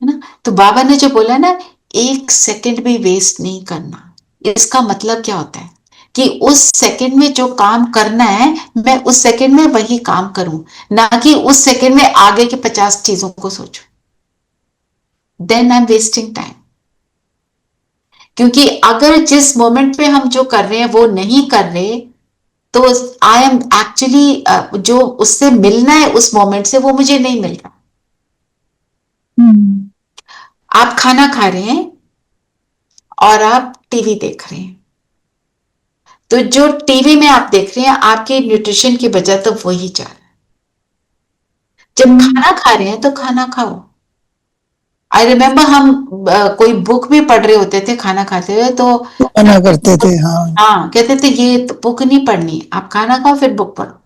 ना। तो बाबा ने जो बोला ना, 1 सेकंड भी वेस्ट नहीं करना, इसका मतलब क्या होता है कि उस सेकंड में जो काम करना है, मैं उस सेकंड में वही काम करूं, ना कि उस सेकंड में आगे के 50 चीजों को सोचूं। Then I am wasting time. क्योंकि अगर जिस मोमेंट पे हम जो कर रहे हैं वो नहीं कर रहे, तो आई एम एक्चुअली, जो उससे मिलना है उस मोमेंट से, वो मुझे नहीं मिल रहा। आप खाना खा रहे हैं और आप टीवी देख रहे हैं, तो जो टीवी में आप देख रहे हैं, आपके न्यूट्रिशन की वजह तो वही जा रहा है। जब खाना खा रहे हैं तो खाना खाओ। आई रिमेम्बर, हम कोई बुक भी पढ़ रहे होते थे खाना खाते हुए, तो मना करते थे। हाँ, हाँ, कहते थे ये तो बुक नहीं पढ़नी, आप खाना खाओ फिर बुक पढ़ो।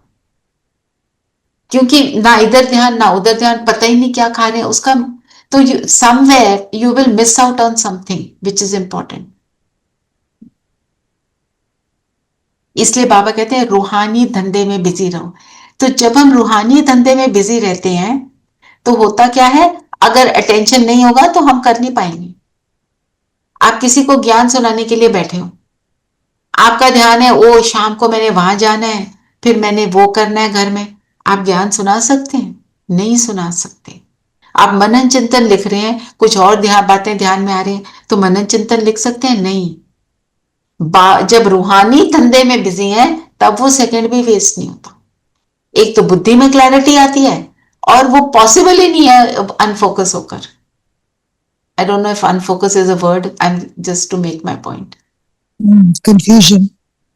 क्योंकि ना इधर ध्यान ना उधर ध्यान, पता ही नहीं क्या खा रहे हैं उसका। तो somewhere you will miss out on something which is important. इसलिए बाबा कहते हैं रूहानी धंधे में बिजी रहो। तो जब हम रूहानी धंधे में बिजी रहते हैं, तो होता क्या है, अगर अटेंशन नहीं होगा तो हम कर नहीं पाएंगे। आप किसी को ज्ञान सुनाने के लिए बैठे हो, आपका ध्यान है ओ शाम को मैंने वहां जाना है, फिर मैंने वो करना है घर में, आप ज्ञान सुना सकते हैं? नहीं सुना सकते। आप मनन चिंतन लिख रहे हैं, कुछ और बातें ध्यान में आ रही हैं, तो मनन चिंतन लिख सकते हैं? नहीं। जब रूहानी धंधे में बिजी हैं, तब वो सेकंड भी वेस्ट नहीं होता। एक तो बुद्धि में क्लैरिटी आती है, और वो पॉसिबल ही नहीं है अनफोकस होकर। I don't know if unfocus is a word, I am just to make my point. Confusion.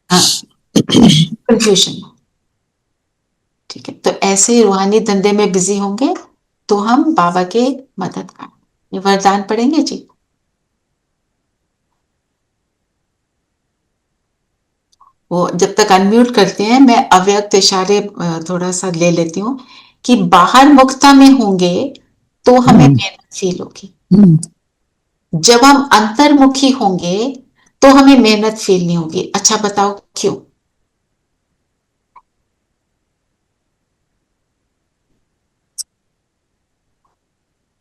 हाँ, कंफ्यूजन। ठीक है, तो ऐसे ही रूहानी धंधे में बिजी होंगे तो हम बाबा के मदद का ये वरदान पढ़ेंगे जी। वो जब तक अनम्यूट करते हैं, मैं अव्यक्त इशारे थोड़ा सा ले लेती हूँ कि बाहर मुक्ता में होंगे तो हमें मेहनत फील होगी। जब हम अंतर्मुखी होंगे तो हमें मेहनत फील नहीं होगी। अच्छा बताओ क्यों?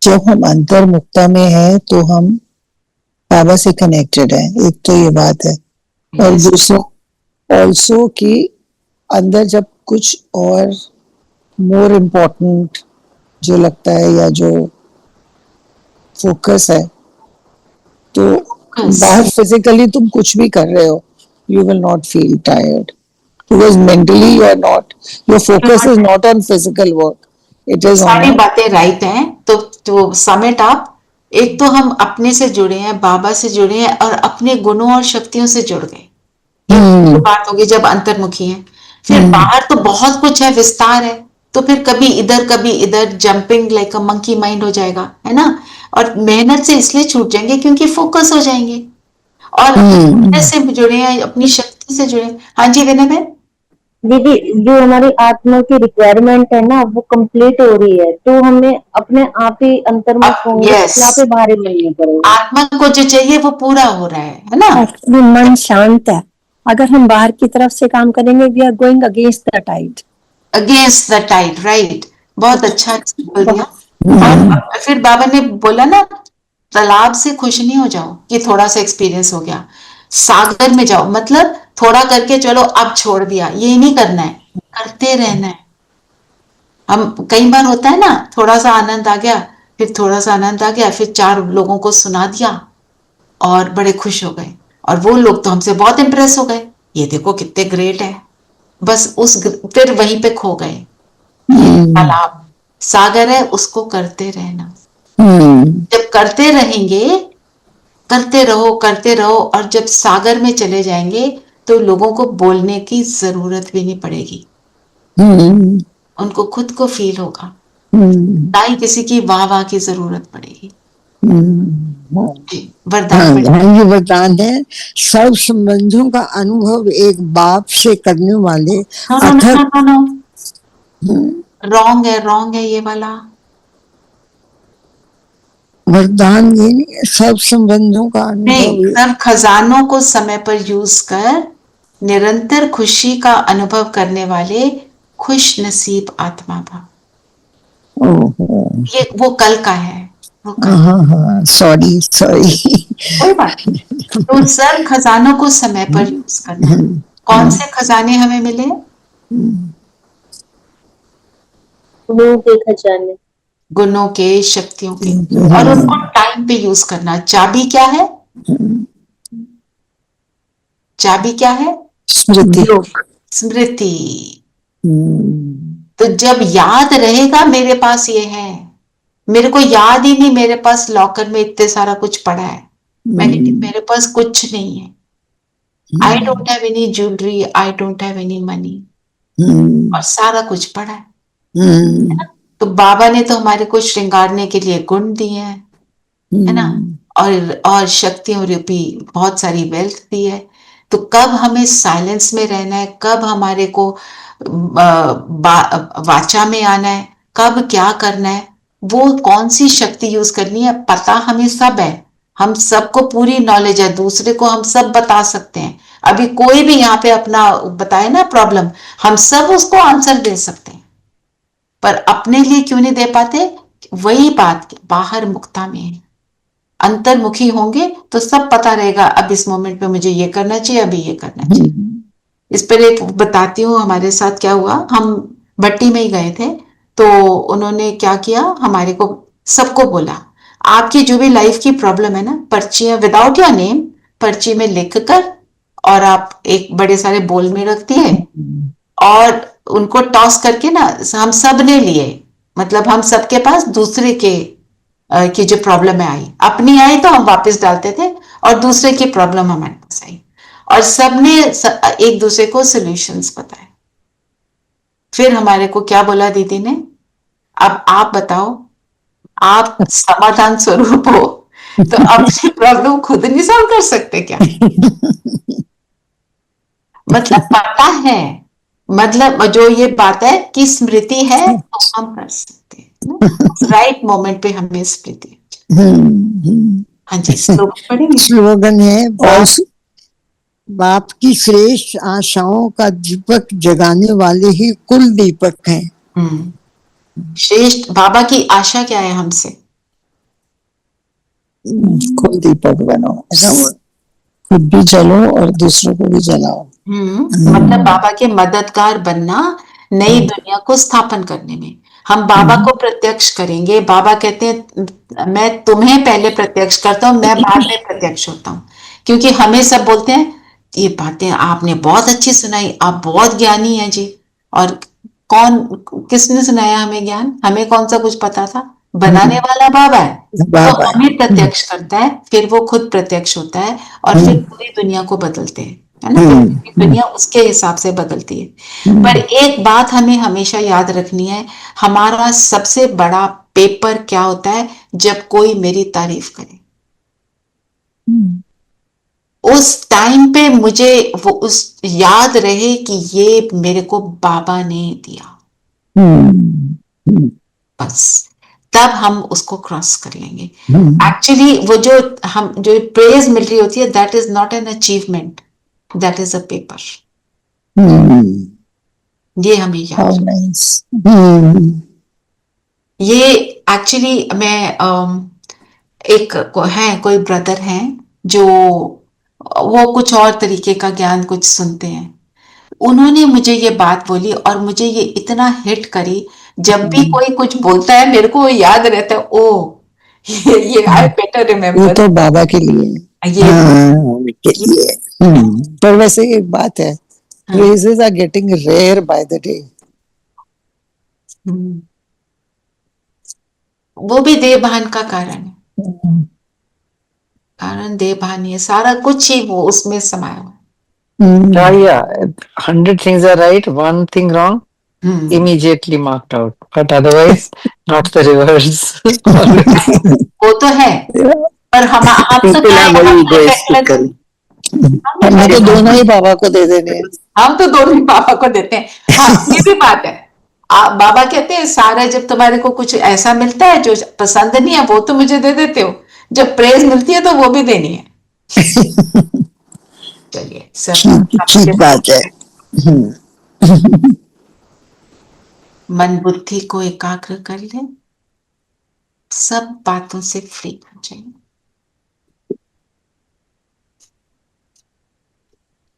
जब हम अंतर्मुक्ता में है तो हम बाबा से कनेक्टेड है, एक तो ये बात है। और Yes. दूसरा ऑल्सो कि अंदर जब कुछ और मोर इम्पोर्टेंट जो लगता है या जो फोकस है, तो Focus. बाहर फिजिकली तुम कुछ भी कर रहे हो, you will not feel tired because mentally you are not, your focus is not on physical work, it is sorry on. बातें राइट हैं। तो समेट आप, एक तो हम अपने से जुड़े हैं, बाबा से जुड़े हैं और अपने गुणों और शक्तियों से जुड़ गए। ये बात होगी जब अंतर्मुखी है। फिर बाहर तो बहुत कुछ है, विस्तार है, तो फिर कभी इधर jumping like a monkey mind हो जाएगा, है ना। और मेहनत से इसलिए छूट जाएंगे क्योंकि फोकस हो जाएंगे और अपने से जुड़े हैं, अपनी शक्ति से जुड़े हैं। हाँ जी विनय बहन। दीदी, जो हमारी आत्मा की रिक्वायरमेंट है ना, वो कंप्लीट हो रही है, तो हमें अपने आप ही अंतर्मुख होंगे, yes. यहाँ पे बाहर ही नहीं पड़ेगा। आत्मा को जो चाहिए वो पूरा हो रहा है ना। एक्चुअली मन शांत है। अगर हम बाहर की तरफ से काम करेंगे, we are going against the tide. Against the tide, right. बहुत अच्छा बोल दिया। और फिर बाबा ने बोला ना, तालाब से खुश नहीं हो जाओ कि थोड़ा सा एक्सपीरियंस हो गया, सागर में जाओ, मतलब थोड़ा करके चलो अब छोड़ दिया, ये नहीं करना है, करते रहना है। हम कई बार होता है ना, थोड़ा सा आनंद आ गया, फिर थोड़ा सा आनंद आ गया, फिर 4 लोगों को सुना दिया और बड़े खुश हो गए, और वो लोग तो हमसे बहुत इंप्रेस हो गए, ये देखो कितने ग्रेट है। बस फिर वहीं पे खो गए। तालाब सागर है, उसको करते रहना। जब करते रहेंगे, करते रहो, और जब सागर में चले जाएंगे तो लोगों को बोलने की जरूरत भी नहीं पड़ेगी, उनको खुद को फील होगा, ना ही किसी की वाह वाह की जरूरत पड़ेगी। वरदान ये वरदान है। सर्व संबंधों का अनुभव एक बाप से करने वाले अथक। रॉन्ग है ये वाला वरदान, ये नहीं, सब संबंधों का नहीं। अनुभव। सब खजानों को समय पर यूज कर निरंतर खुशी का अनुभव करने वाले खुश नसीब आत्मा भाव। ये वो कल का है, वो कल। सॉरी कोई बात नहीं। तो सब खजानों को समय पर यूज करना। कौन से खजाने हमें मिले? गुणों के खजाने, गुणों के, शक्तियों के, और उनको टाइम पे यूज करना। चाबी क्या है? चाबी क्या है? स्मृति। तो जब याद रहेगा मेरे पास ये है, मेरे को याद ही नहीं मेरे पास लॉकर में इतने सारा कुछ पड़ा है, मेरे पास कुछ नहीं है, I don't have any jewellery, I don't have any money, और सारा कुछ पड़ा है। तो बाबा ने तो हमारे को श्रृंगारने के लिए गुण दिए हैं, है ना, और शक्तियों रूपी बहुत सारी वेल्थ दी है। तो कब हमें साइलेंस में रहना है, कब हमारे को वाचा में आना है, कब क्या करना है, वो कौन सी शक्ति यूज करनी है, पता हमें सब है। हम सबको पूरी नॉलेज है, दूसरे को हम सब बता सकते हैं। अभी कोई भी यहाँ पे अपना बताए ना प्रॉब्लम, हम सब उसको आंसर दे सकते हैं, पर अपने लिए क्यों नहीं दे पाते? वही बात बाहर मुक्ता में है। अंतर्मुखी होंगे तो सब पता रहेगा, अब इस मोमेंट पे मुझे ये करना चाहिए, अभी ये करना चाहिए। इस पर एक बताती हूँ हमारे साथ क्या हुआ। हम भट्टी में ही गए थे, तो उन्होंने क्या किया, हमारे को सबको बोला आपकी जो भी लाइफ की प्रॉब्लम है ना, पर्चियां विदाउट योर नेम पर्ची में लिख कर, और आप एक बड़े सारे बोल में रख दिए और उनको टॉस करके ना, हम सब ने लिए, मतलब हम सबके पास दूसरे के की जो प्रॉब्लम आई, अपनी आई तो हम वापस डालते थे, और दूसरे की प्रॉब्लम हमारे पास आई, और सबने एक दूसरे को सॉल्यूशंस बताए। फिर हमारे को क्या बोला दीदी ने, अब आप बताओ, आप समाधान स्वरूप हो, तो अपनी प्रॉब्लम खुद नहीं सॉल्व कर सकते क्या? मतलब पता है, मतलब जो ये बात है कि स्मृति है तो हम कर सकते हैं, राइट मोमेंट पे हमें स्मृति। हाँ जी, श्लोक पढ़ेंगे। स्लोगन है, बाप की श्रेष्ठ आशाओं का दीपक जगाने वाले ही कुल दीपक हैं। श्रेष्ठ बाबा की आशा क्या है हमसे? खुद दीपक बनो, ऐसा बोल, खुद भी जलो और दूसरों को भी जलाओ। मतलब बाबा के मददगार बनना नई दुनिया को स्थापन करने में। हम बाबा को प्रत्यक्ष करेंगे। बाबा कहते हैं मैं तुम्हें पहले प्रत्यक्ष करता हूँ, मैं बाद में प्रत्यक्ष होता हूँ। क्योंकि हमें सब बोलते हैं ये बातें आपने बहुत अच्छी सुनाई, आप बहुत ज्ञानी हैं जी। और कौन, किसने सुनाया हमें ज्ञान? हमें कौन सा कुछ पता था? बनाने वाला बाबा है। तो बाबा है। हमें प्रत्यक्ष करता है, फिर वो खुद प्रत्यक्ष होता है और फिर पूरी दुनिया को बदलते हैं, है ना? फिर पूरी दुनिया उसके हिसाब से बदलती है। पर एक बात हमें हमेशा याद रखनी है, हमारा सबसे बड़ा पेपर क्या होता है? जब कोई मेरी तारीफ करे, उस टाइम पे मुझे वो उस याद रहे कि ये मेरे को बाबा ने दिया, बस तब हम उसको क्रॉस कर लेंगे। एक्चुअली वो जो हम जो प्रेज मिल रही होती है, that is not an achievement, that is a paper. ये हमें याद How रखना। nice. ये एक्चुअली मैं एक है कोई ब्रदर हैं जो वो कुछ और तरीके का ज्ञान कुछ सुनते हैं। उन्होंने मुझे ये बात बोली और मुझे ये इतना हिट करी। जब भी कोई कुछ बोलता है मेरे को वो याद रहता है, ओ ये आई बेटर ये रिमेम्बर। तो बाबा के लिए है। ये हाँ, के लिए। पर वैसे एक बात है, हाँ, praises are getting rare by the day. हम्म, वो भी देह भान का कारण है। कारण देह भान ही है, सारा कुछ ही वो उसमें समाया हुआ Yeah, yeah. 100 things are right, one thing wrong, है। immediately marked out. But otherwise, not the reverse. वो तो है, पर हम तो People क्या are है, very हम egoistical. हमने तो दोनों ही बाबा को दे देने हैं। हम तो दोनों ही बाबा को देते हैं। हाँ, ये भी बात है। बाबा कहते हैं सारा जब तुम्हारे को कुछ ऐसा मिलता है जो पसंद नहीं है, वो तो मुझे दे देते हो, जब प्रेज मिलती है तो वो भी देनी है। चलिए सब ठीक बात है। मन बुद्धि को एकाग्र कर ले, सब बातों से फ्री हो जाए।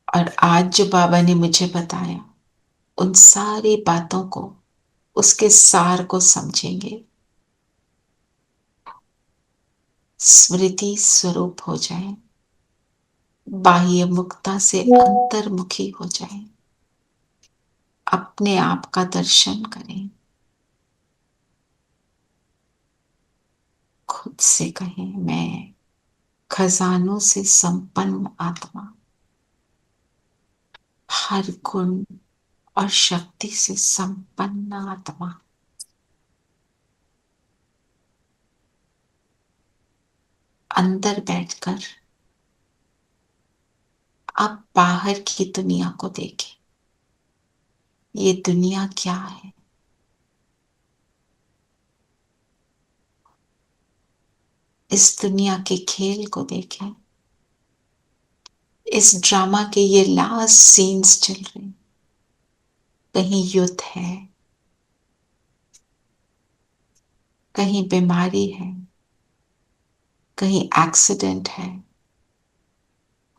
और आज जो बाबा ने मुझे बताया, उन सारी बातों को, उसके सार को समझेंगे, स्मृति स्वरूप हो जाए, बाह्य मुक्ता से अंतर्मुखी हो जाए, अपने आप का दर्शन करें, खुद से कहें मैं खजानों से संपन्न आत्मा, हर गुण और शक्ति से संपन्न आत्मा, अंदर बैठकर अब बाहर की दुनिया को देखें। ये दुनिया क्या है? इस दुनिया के खेल को देखें। इस ड्रामा के ये लास्ट सीन्स चल रहे हैं। कहीं युद्ध है, कहीं बीमारी है, कहीं एक्सीडेंट है,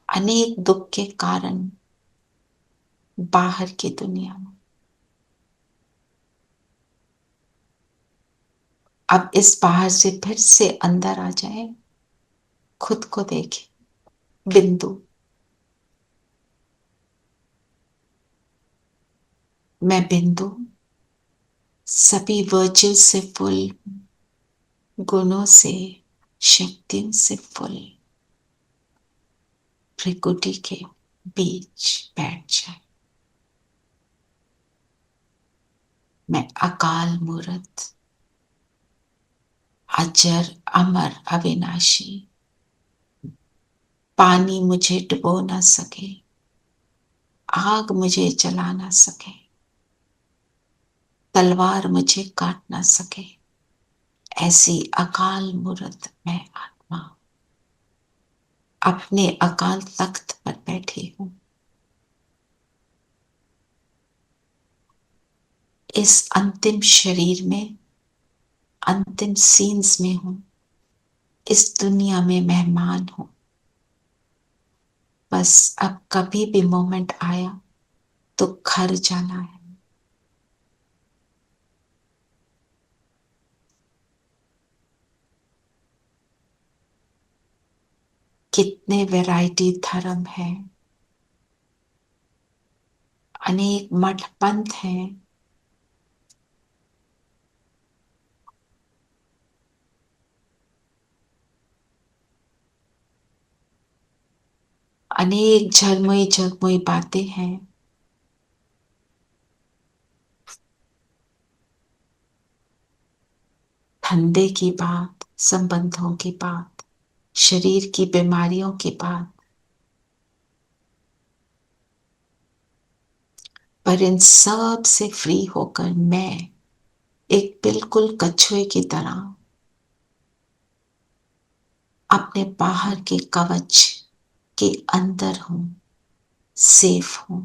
अनेक दुख के कारण बाहर की दुनिया में। अब इस बाहर से फिर से अंदर आ जाए, खुद को देखें, बिंदु। मैं बिंदु, सभी वर्चुअल से फुल, गुणों से, शक्तियों से फुल, प्रकृति के बीच बैठ जाए। मैं अकाल मूर्त, अजर अमर अविनाशी, पानी मुझे डुबो ना सके, आग मुझे जला ना सके, तलवार मुझे काट ना सके, ऐसी अकाल मूर्त मैं आत्मा अपने अकाल तख्त पर बैठी हूं। इस अंतिम शरीर में, अंतिम सीन्स में हूं, इस दुनिया में मेहमान हूं, बस अब कभी भी मोमेंट आया तो घर जाना है। कितने वैरायटी धर्म है, अनेक मठ पंथ हैं, अनेक झरमुई झरमुई बातें हैं, धंधे की बात, संबंधों की बात, शरीर की बीमारियों की बात, पर इन सब से फ्री होकर मैं एक बिल्कुल कछुए की तरह अपने बाहर के कवच के अंदर हूं, सेफ हूं।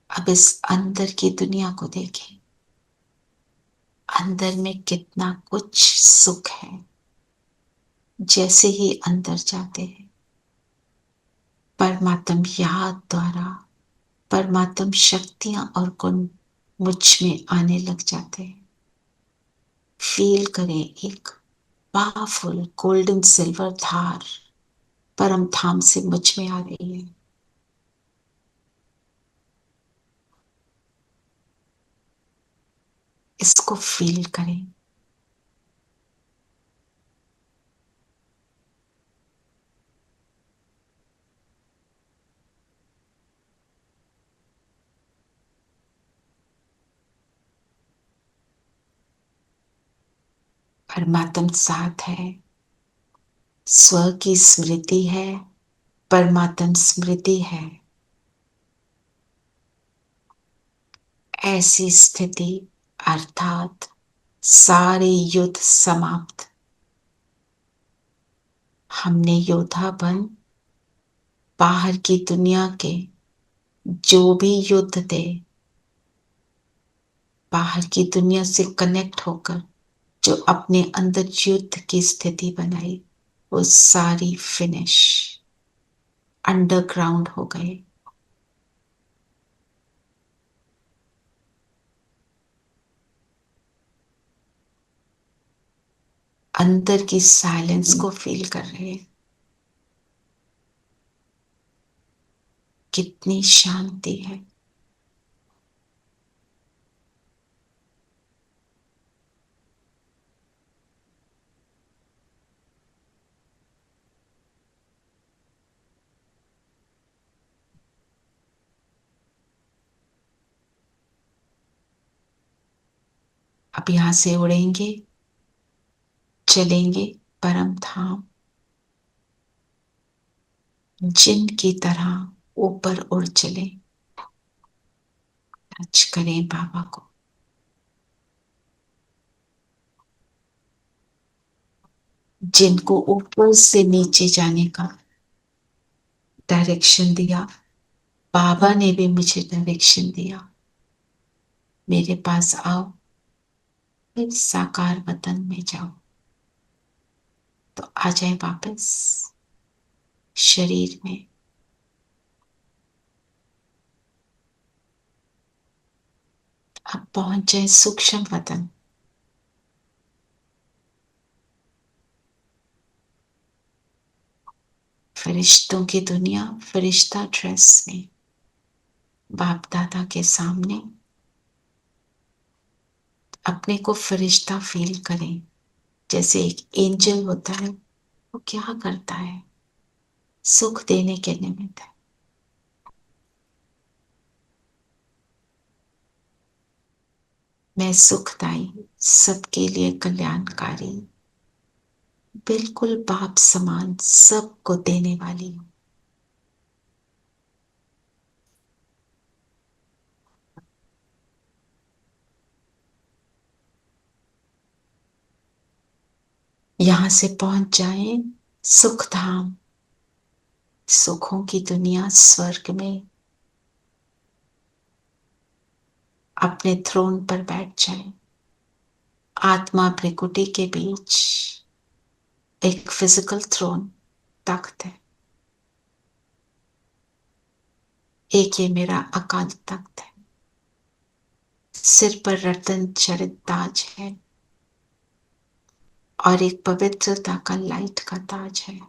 अब इस अंदर की दुनिया को देखें, अंदर में कितना कुछ सुख है। जैसे ही अंदर जाते हैं, परमात्म याद द्वारा परमात्म शक्तियां और गुण मुझ में आने लग जाते हैं। फील करें, एक पावरफुल गोल्डन सिल्वर धार परम धाम से मुझ में आ रही है। इसको फील करें। परमात्म साथ है, स्व की स्मृति है, परमात्म स्मृति है। ऐसी स्थिति अर्थात सारे युद्ध समाप्त। हमने योद्धा बन बाहर की दुनिया के जो भी युद्ध थे, बाहर की दुनिया से कनेक्ट होकर जो अपने अंदर युद्ध की स्थिति बनाई, वो सारी फिनिश अंडरग्राउंड हो गए। अंदर की साइलेंस को फील कर रहे हैं। कितनी शांति है। अब यहां से उड़ेंगे, चलेंगे परम धाम, जिन की तरह ऊपर उड़ चले। टच करें बाबा को। जिनको ऊपर से नीचे जाने का डायरेक्शन दिया, बाबा ने भी मुझे डायरेक्शन दिया, मेरे पास आओ, फिर साकार वतन में जाओ। तो आ जाए वापस शरीर में। अब पहुंच जाए सूक्ष्म वतन। फरिश्तों की दुनिया, फरिश्ता ड्रेस में बाप दादा के सामने अपने को फरिश्ता फील करें। जैसे एक एंजल होता है, वो क्या करता है? सुख देने के निमित्त है। मैं सुखदाई, सबके लिए कल्याणकारी, बिल्कुल बाप समान सबको देने वाली हूं। यहां से पहुंच जाए सुखधाम, सुखों की दुनिया, स्वर्ग में अपने थ्रोन पर बैठ जाएं। आत्मा भृकुटी के बीच एक फिजिकल थ्रोन, तख्त है। एक ये मेरा अकाल तख्त है। सिर पर रत्न जड़ित ताज है और एक पवित्रता का लाइट का ताज है।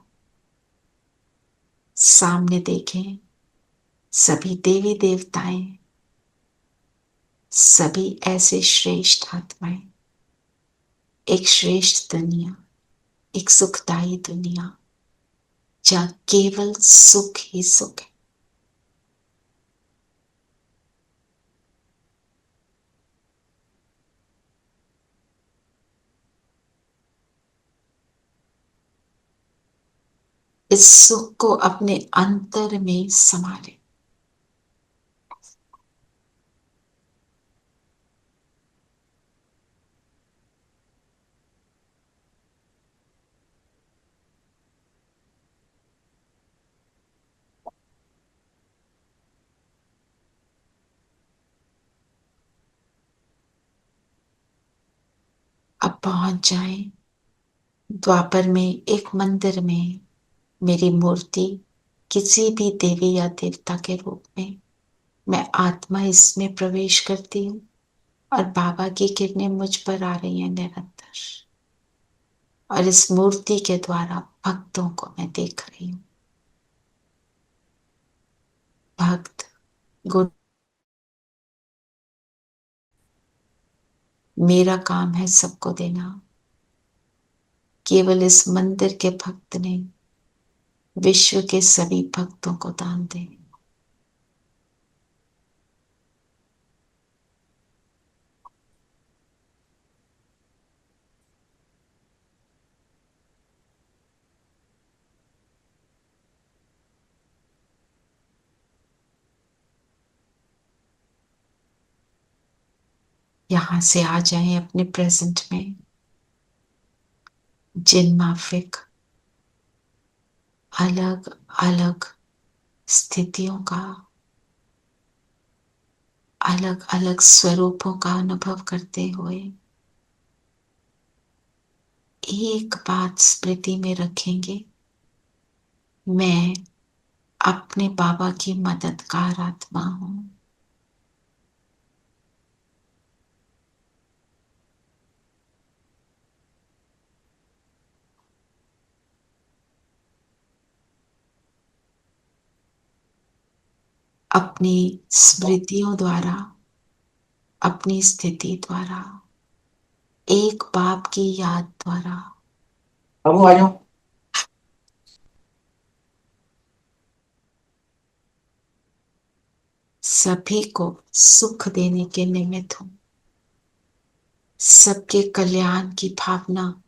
सामने देखें, सभी देवी देवताएं, सभी ऐसे श्रेष्ठ आत्माएं, एक श्रेष्ठ दुनिया, एक सुखदायी दुनिया जहां केवल सुख ही सुख है। इस सुख को अपने अंतर में संभालें। अब पहुंच जाएं द्वापर में एक मंदिर में, मेरी मूर्ति किसी भी देवी या देवता के रूप में, मैं आत्मा इसमें प्रवेश करती हूँ और बाबा की किरणें मुझ पर आ रही हैं निरंतर, और इस मूर्ति के द्वारा भक्तों को मैं देख रही हूँ। भक्त गुरु, मेरा काम है सबको देना। केवल इस मंदिर के भक्त नहीं, विश्व के सभी भक्तों को दान दें। यहां से आ जाएं अपने प्रेजेंट में। जिन माफिक अलग अलग स्थितियों का, अलग अलग स्वरूपों का अनुभव करते हुए एक बात स्मृति में रखेंगे, मैं अपने बाबा की मददगार आत्मा हूं। अपनी स्मृतियों द्वारा, अपनी स्थिति द्वारा, एक बाप की याद द्वारा सभी को सुख देने के निमित्त हूं। सबके कल्याण की भावना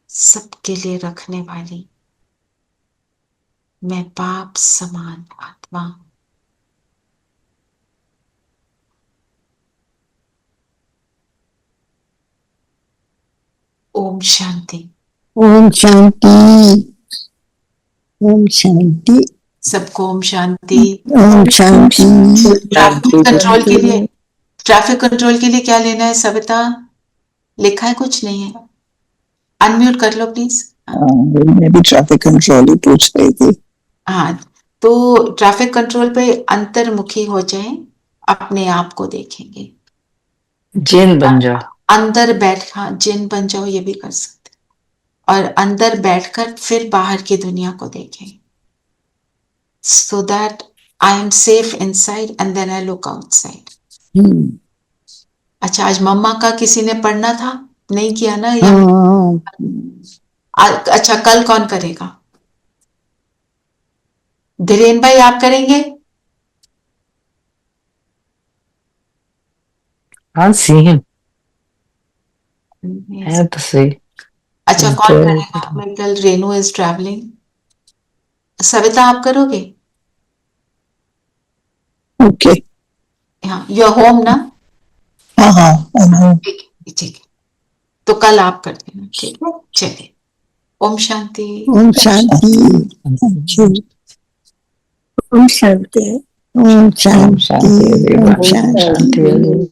सबके लिए रखने वाली मैं बाप समान आत्मा हूं। ओम शांति। ओम शांति। ओम शांति। सबको ओम शांति। ओम शांति। ट्रैफिक कंट्रोल के लिए क्या लेना है सविता? लिखा है? कुछ नहीं है। अनम्यूट कर लो प्लीज। मैं भी ट्रैफिक कंट्रोल ही पूछ रही थी। हाँ, तो ट्रैफिक कंट्रोल पे अंतर्मुखी हो जाएं, अपने आप को देखेंगे। जिन बन जाओ। अंदर बैठ, हाँ जिन बन जाओ, ये भी कर सकते, और अंदर बैठकर फिर बाहर की दुनिया को देखें, so that I am safe inside and then I look outside. अच्छा, आज मम्मा का किसी ने पढ़ना था? नहीं किया ना? या अच्छा, कल कौन करेगा? धीरेन भाई आप करेंगे? हाँ सी है तो सही। अच्छा, कौन करेगा? मैं कल, रेनू इज ट्रैवलिंग। सविता आप करोगे? ओके। हाँ, यू आर होम ना? हाँ। ठीक है, तो कल आप कर देना। ठीक है, चलिए। ओम शांति। ओम शांति। ओम शांति। ओम शांति। ओम शांति।